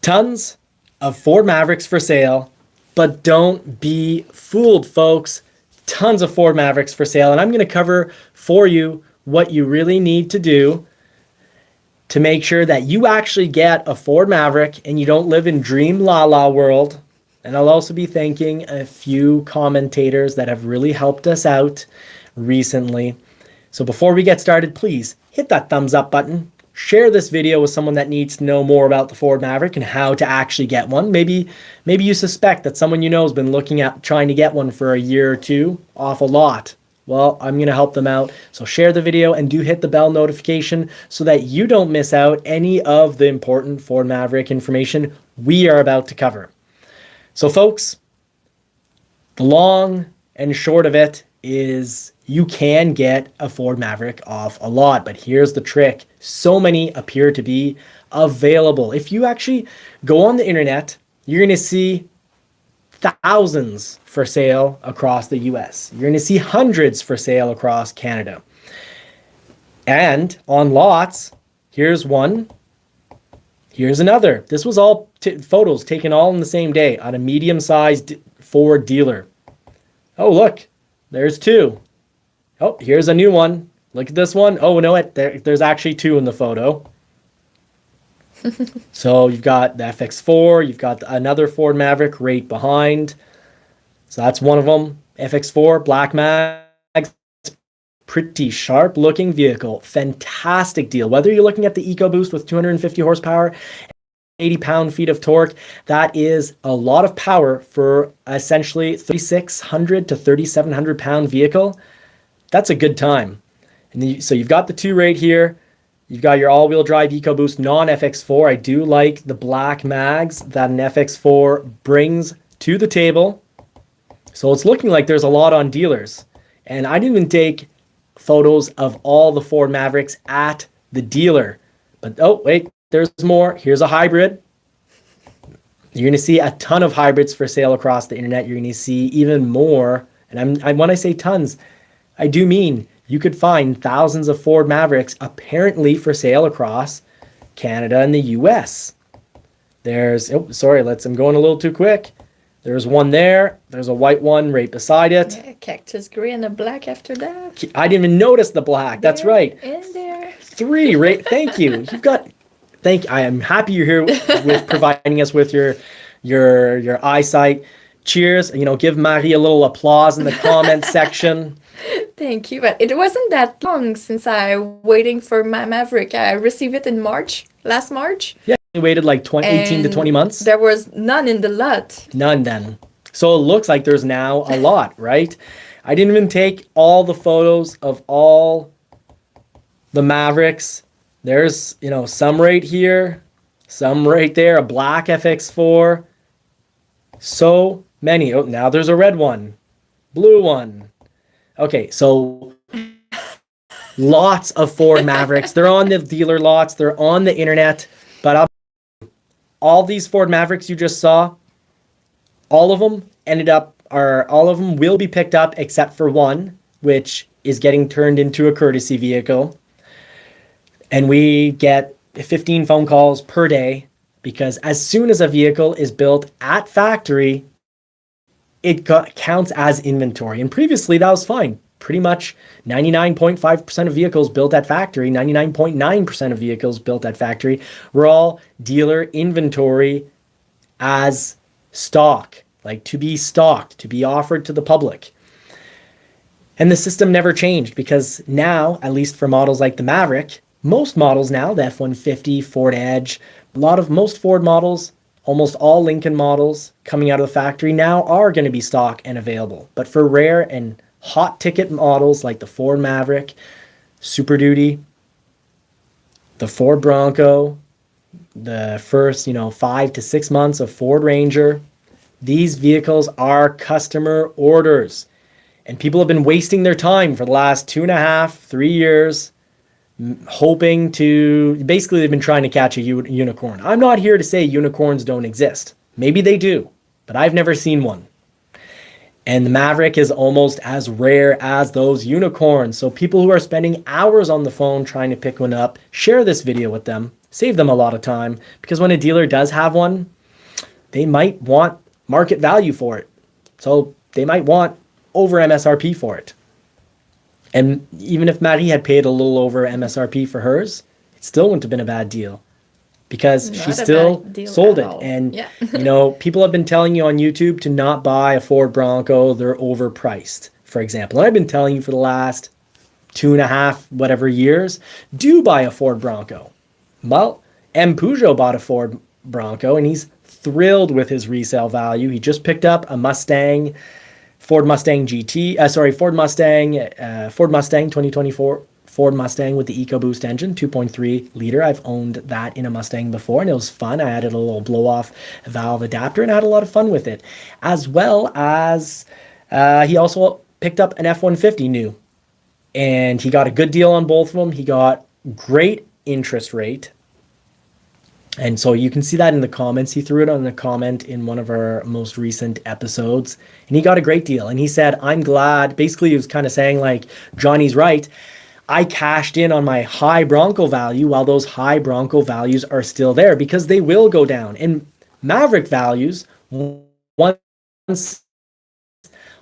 Tons of Ford Mavericks for sale, but don't be fooled, folks. Tons of Ford Mavericks for sale, and I'm going to cover for you what you really need to do to make sure that you actually get a Ford Maverick and you don't live in dream la la world. And I'll also be thanking a few commentators that have really helped us out recently. So before we get started, please hit that thumbs up button. Share this video with someone that needs to know more about the Ford Maverick and how to actually get one. Maybe you suspect that someone you know has been looking at trying to get one for a year or two off a lot. Well, I'm going to help them out. So share the video and do hit the bell notification so that you don't miss out any of the important Ford Maverick information we are about to cover. So folks, the long and short of it is you can get a Ford Maverick off a lot, but here's the trick. So many appear to be available. If you actually go on the internet, you're going to see thousands for sale across the US. You're going to see hundreds for sale across Canada. And on lots, here's one, here's another. This was all photos taken all in the same day on a medium-sized Ford dealer. Oh, look, there's two. Oh, here's a new one. Look at this one. Oh, no, there's actually two in the photo. So you've got the FX4, you've got another Ford Maverick right behind. So that's one of them. FX4, black mags, pretty sharp looking vehicle. Fantastic deal. Whether you're looking at the EcoBoost with 250 horsepower, 80 pound-feet of torque, that is a lot of power for essentially 3,600 to 3,700 pound vehicle. That's a good time. And so you've got the two right here. You've got your all-wheel drive EcoBoost non-FX4. I do like the black mags that an FX4 brings to the table. So it's looking like there's a lot on dealers. And I didn't even take photos of all the Ford Mavericks at the dealer. But oh, wait, there's more. Here's a hybrid. You're going to see a ton of hybrids for sale across the internet. You're going to see even more. And when I say tons, I do mean you could find thousands of Ford Mavericks apparently for sale across Canada and the US. There's, oh, sorry, I'm going a little too quick. There's one there. There's a white one right beside it. Yeah, cactus gray and a black after that. I didn't even notice the black. That's right. In there. Three, right? Thank you. I am happy you're here with providing us with your eyesight. Cheers. Give Marie a little applause in the comment section. Thank you. But it wasn't that long since I waiting for my Maverick. I received it in last March. Yeah, you waited like 18 to 20 months. There was none in the lot. None then. So it looks like there's now a lot, right? I didn't even take all the photos of all the Mavericks. There's, some right here, some right there, a black FX4. So many. Oh, now there's a red one, blue one. Okay, so lots of Ford Mavericks. They're on the dealer lots. They're on the internet. But all these Ford Mavericks you just saw, all of them will be picked up except for one, which is getting turned into a courtesy vehicle. And we get 15 phone calls per day because as soon as a vehicle is built at factory, it counts as inventory. And previously that was fine. Pretty much 99.5% of vehicles built at factory, 99.9% of vehicles built at factory were all dealer inventory as stock, like to be stocked, to be offered to the public. And the system never changed because now, at least for models like the Maverick, most models now, the F-150, Ford Edge, most Ford models, almost all Lincoln models coming out of the factory now are going to be stock and available. But for rare and hot ticket models like the Ford Maverick, Super Duty, the Ford Bronco, the first 5 to 6 months of Ford Ranger, these vehicles are customer orders. And people have been wasting their time for the last 2.5, 3 years hoping to, basically they've been trying to catch a unicorn. I'm not here to say unicorns don't exist. Maybe they do, but I've never seen one. And the Maverick is almost as rare as those unicorns. So people who are spending hours on the phone trying to pick one up, share this video with them. save them a lot of time, because when a dealer does have one, they might want market value for it. So they might want over MSRP for it. And even if Maddie had paid a little over MSRP for hers, it still wouldn't have been a bad deal, because she Not a still bad deal sold at it. all. And, Yeah. people have been telling you on YouTube to not buy a Ford Bronco. They're overpriced, for example. And I've been telling you for the last 2.5 whatever years, do buy a Ford Bronco. Well, M. Peugeot bought a Ford Bronco, and he's thrilled with his resale value. He just picked up a Mustang, Ford Mustang GT, Ford Mustang 2024, Ford Mustang with the EcoBoost engine, 2.3 liter. I've owned that in a Mustang before, and it was fun. I added a little blow-off valve adapter and had a lot of fun with it. As well as he also picked up an F-150 new, and he got a good deal on both of them. He got great interest rate. And so you can see that in the comments. He threw it on a comment in one of our most recent episodes, and he got a great deal. And he said, I'm glad, basically he was kind of saying like, Johnny's right. I cashed in on my high Bronco value while those high Bronco values are still there, because they will go down. And Maverick values, once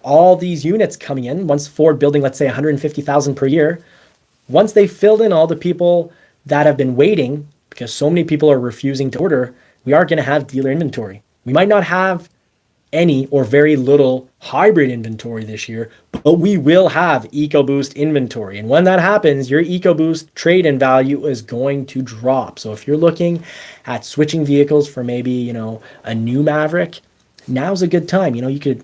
all these units coming in, once Ford building, let's say 150,000 per year, once they filled in all the people that have been waiting, because so many people are refusing to order, we are going to have dealer inventory. We might not have any or very little hybrid inventory this year, but we will have EcoBoost inventory. And when that happens, your EcoBoost trade-in value is going to drop. So if you're looking at switching vehicles for maybe, a new Maverick, now's a good time. You could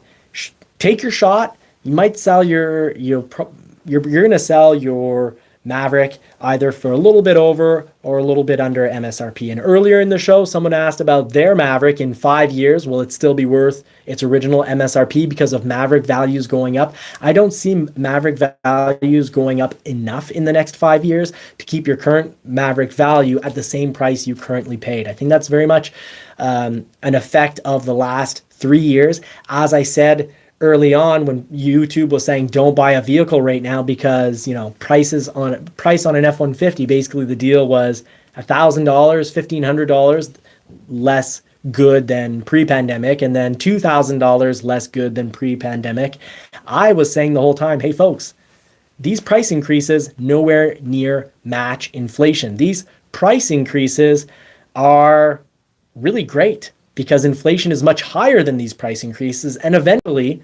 take your shot. You might sell you're going to sell your Maverick either for a little bit over or a little bit under MSRP. And earlier in the show, someone asked about their Maverick in 5 years. Will it still be worth its original MSRP because of Maverick values going up? I don't see Maverick values going up enough in the next 5 years to keep your current Maverick value at the same price you currently paid. I think that's very much an effect of the last 3 years. As I said early on, when YouTube was saying don't buy a vehicle right now because price on an F-150, basically the deal was $1,000, $1,500 less good than pre-pandemic, and then $2,000 less good than pre-pandemic. I was saying the whole time, hey folks, these price increases nowhere near match inflation. These price increases are really great, because inflation is much higher than these price increases, and eventually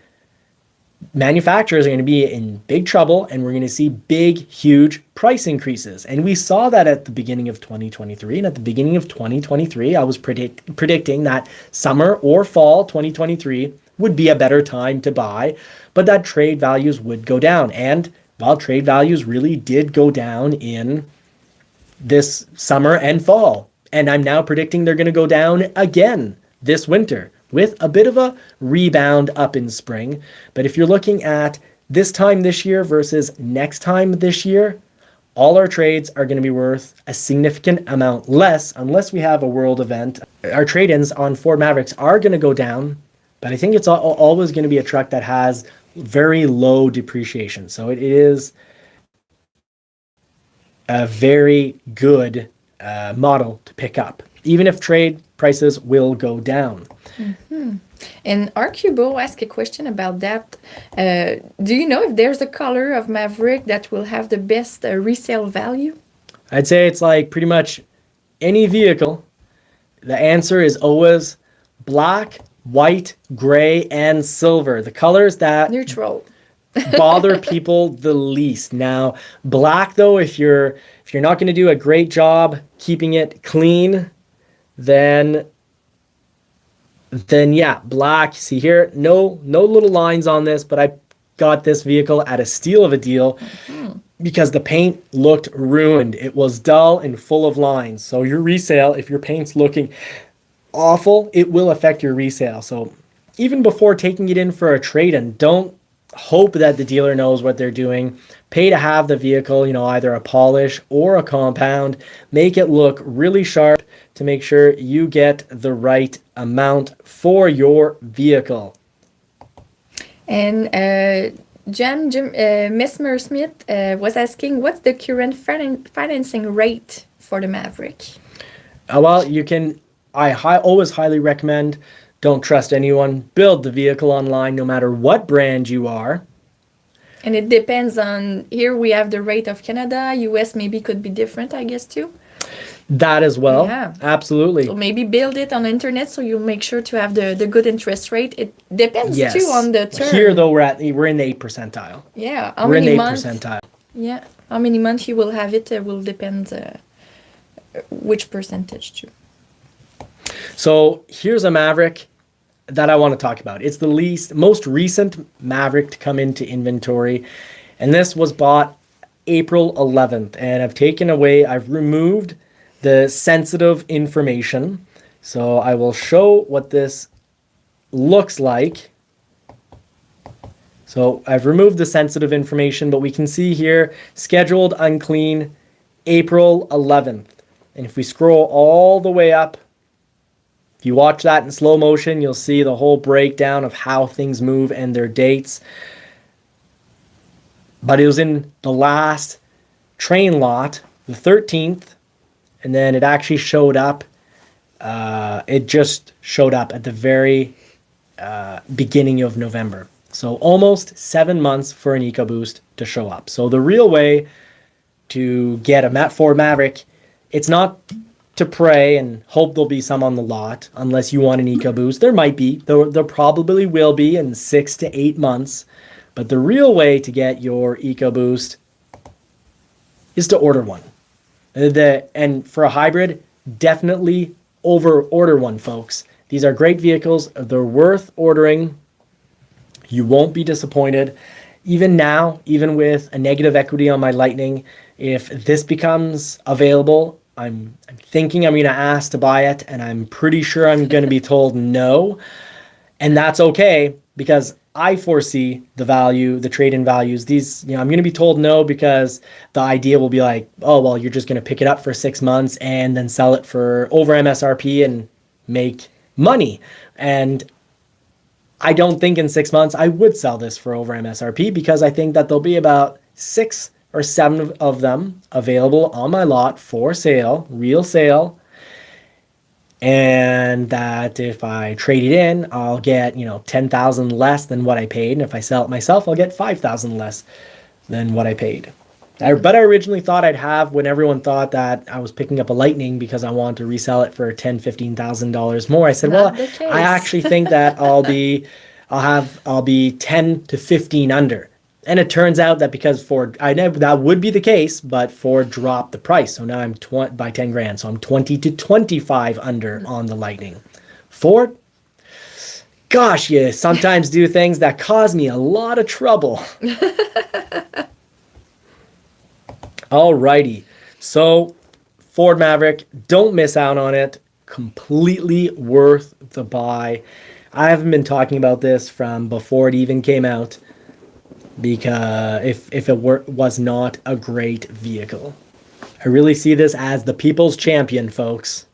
manufacturers are going to be in big trouble, and we're going to see big, huge price increases. And we saw that at the beginning of 2023. And at the beginning of 2023, I was predicting that summer or fall 2023 would be a better time to buy, but that trade values would go down. And while trade values really did go down in this summer and fall, and I'm now predicting they're going to go down again this winter, with a bit of a rebound up in spring. But if you're looking at this time this year versus next time this year, all our trades are going to be worth a significant amount less unless we have a world event. Our trade-ins on Ford Mavericks are going to go down, but I think it's always going to be a truck that has very low depreciation. So it is a very good model to pick up, even if trade prices will go down. Mm-hmm. And Arcubo asked a question about that. Do you know if there's a color of Maverick that will have the best resale value? I'd say it's like pretty much any vehicle. The answer is always black, white, gray, and silver. The colors that neutral bother people the least. Now, black though, if you're not going to do a great job keeping it clean, then yeah, black. See here, no little lines on this, but I got this vehicle at a steal of a deal because the paint looked ruined. It was dull and full of lines. So your resale, if your paint's looking awful, it will affect your resale. So even before taking it in for a trade-in, don't hope that the dealer knows what they're doing. Pay to have the vehicle, either a polish or a compound. Make it look really sharp to make sure you get the right amount for your vehicle. And Jim Mesmer Smith was asking, what's the current financing rate for the Maverick? Well, you can. Always highly recommend. Don't trust anyone. Build the vehicle online, no matter what brand you are. And it depends on, here we have the rate of Canada, US maybe could be different, I guess, too. That as well. Yeah. Absolutely. So maybe build it on the internet so you'll make sure to have the good interest rate. It depends Yes. too on the term. Here though, we're in the 8th percentile. Yeah. We're in the 8th percentile. Yeah. How many months you will have it will depend which percentage too. So here's a Maverick that I want to talk about. It's the most recent Maverick to come into inventory. And this was bought April 11th. And I've removed the sensitive information. So I will show what this looks like. So I've removed the sensitive information, but we can see here, scheduled unclean, April 11th. And if we scroll all the way up, if you watch that in slow motion, you'll see the whole breakdown of how things move and their dates. But it was in the last train lot, the 13th, and then it actually showed up. It just showed up at the very beginning of November. So almost 7 months for an EcoBoost to show up. So the real way to get a Ford Maverick, it's not to pray and hope there'll be some on the lot unless you want an EcoBoost. There might be. There probably will be in 6 to 8 months. But the real way to get your EcoBoost is to order one. And for a hybrid, definitely order one, folks. These are great vehicles. They're worth ordering. You won't be disappointed. Even now, even with a negative equity on my Lightning, if this becomes available, I'm thinking I'm going to ask to buy it, and I'm pretty sure I'm going to be told no. And that's okay, because I foresee the value, the trade-in values. I'm going to be told no because the idea will be like, oh, well, you're just going to pick it up for 6 months and then sell it for over MSRP and make money. And I don't think in 6 months I would sell this for over MSRP, because I think that there'll be about 6 or 7 of them available on my lot for sale, real sale. And that if I trade it in, I'll get, $10,000 less than what I paid. And if I sell it myself, I'll get $5,000 less than what I paid. But I originally thought I'd have, when everyone thought that I was picking up a Lightning because I wanted to resell it for $10,000, $15,000 more, I said, well, I actually think that I'll be 10 to 15 under. And it turns out that because Ford, I know that would be the case, but Ford dropped the price. So now I'm by 10 grand. So I'm 20 to 25 under on the Lightning. Ford, gosh, you sometimes do things that cause me a lot of trouble. Alrighty. So Ford Maverick, don't miss out on it. Completely worth the buy. I haven't been talking about this from before it even came out, because if it was not a great vehicle. I really see this as the people's champion, folks.